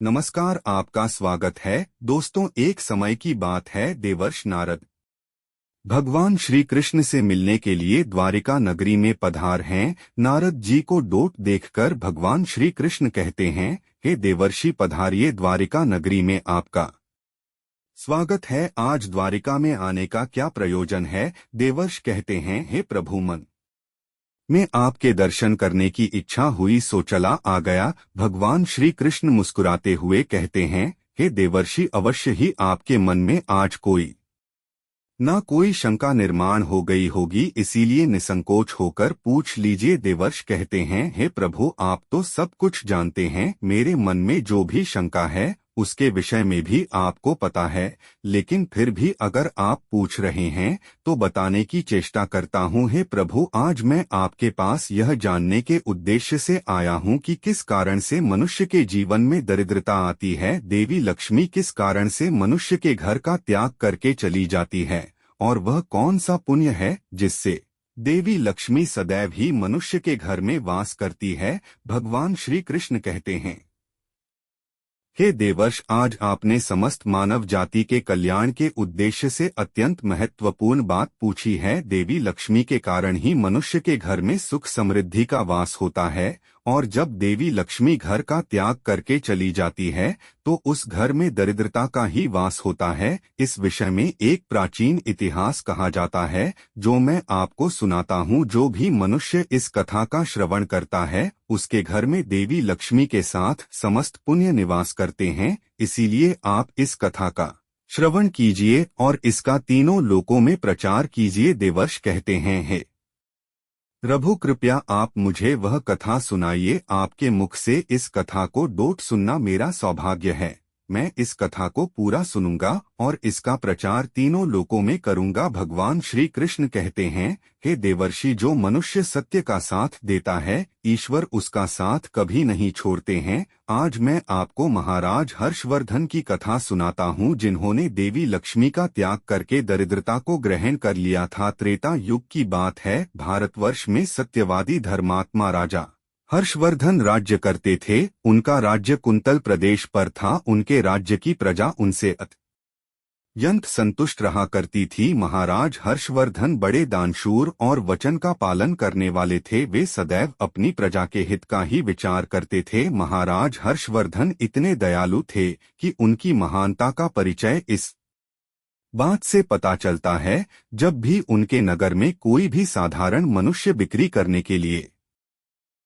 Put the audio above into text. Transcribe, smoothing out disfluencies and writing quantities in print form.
नमस्कार, आपका स्वागत है। दोस्तों, एक समय की बात है, देवर्ष नारद भगवान श्री कृष्ण से मिलने के लिए द्वारिका नगरी में पधार हैं। नारद जी को डोट देखकर भगवान श्री कृष्ण कहते हैं, हे देवर्षि, पधारिए, द्वारिका नगरी में आपका स्वागत है। आज द्वारिका में आने का क्या प्रयोजन है? देवर्ष कहते हैं, हे प्रभु, मन में आपके दर्शन करने की इच्छा हुई सो चला आ गया। भगवान श्री कृष्ण मुस्कुराते हुए कहते हैं, हे देवर्षि, अवश्य ही आपके मन में आज कोई शंका निर्माण हो गई होगी, इसीलिए निसंकोच होकर पूछ लीजिए। देवर्ष कहते हैं, हे प्रभु, आप तो सब कुछ जानते हैं। मेरे मन में जो भी शंका है उसके विषय में भी आपको पता है, लेकिन फिर भी अगर आप पूछ रहे हैं तो बताने की चेष्टा करता हूँ। हे प्रभु, आज मैं आपके पास यह जानने के उद्देश्य से आया हूँ कि किस कारण से मनुष्य के जीवन में दरिद्रता आती है। देवी लक्ष्मी किस कारण से मनुष्य के घर का त्याग करके चली जाती है, और वह कौन सा पुण्य है जिससे देवी लक्ष्मी सदैव ही मनुष्य के घर में वास करती है। भगवान श्री कृष्ण कहते हैं, हे देवर्ष, आज आपने समस्त मानव जाति के कल्याण के उद्देश्य से अत्यंत महत्वपूर्ण बात पूछी है। देवी लक्ष्मी के कारण ही मनुष्य के घर में सुख समृद्धि का वास होता है, और जब देवी लक्ष्मी घर का त्याग करके चली जाती है तो उस घर में दरिद्रता का ही वास होता है। इस विषय में एक प्राचीन इतिहास कहा जाता है, जो मैं आपको सुनाता हूँ। जो भी मनुष्य इस कथा का श्रवण करता है उसके घर में देवी लक्ष्मी के साथ समस्त पुण्य निवास करते हैं। इसीलिए आप इस कथा का श्रवण कीजिए और इसका तीनों लोकों में प्रचार कीजिए। देवर्ष कहते हैं, हे प्रभु, कृपया आप मुझे वह कथा सुनाइए। आपके मुख से इस कथा को डोट सुनना मेरा सौभाग्य है। मैं इस कथा को पूरा सुनूंगा और इसका प्रचार तीनों लोकों में करूंगा। भगवान श्री कृष्ण कहते हैं, हे देवर्षि, जो मनुष्य सत्य का साथ देता है ईश्वर उसका साथ कभी नहीं छोड़ते हैं। आज मैं आपको महाराज हर्षवर्धन की कथा सुनाता हूँ, जिन्होंने देवी लक्ष्मी का त्याग करके दरिद्रता को ग्रहण कर लिया था। त्रेता युग की बात है। भारतवर्ष में सत्यवादी धर्मात्मा राजा हर्षवर्धन राज्य करते थे। उनका राज्य कुंतल प्रदेश पर था। उनके राज्य की प्रजा उनसे अत्यंत संतुष्ट रहा करती थी। महाराज हर्षवर्धन बड़े दानशूर और वचन का पालन करने वाले थे। वे सदैव अपनी प्रजा के हित का ही विचार करते थे। महाराज हर्षवर्धन इतने दयालु थे कि उनकी महानता का परिचय इस बात से पता चलता है, जब भी उनके नगर में कोई भी साधारण मनुष्य बिक्री करने के लिए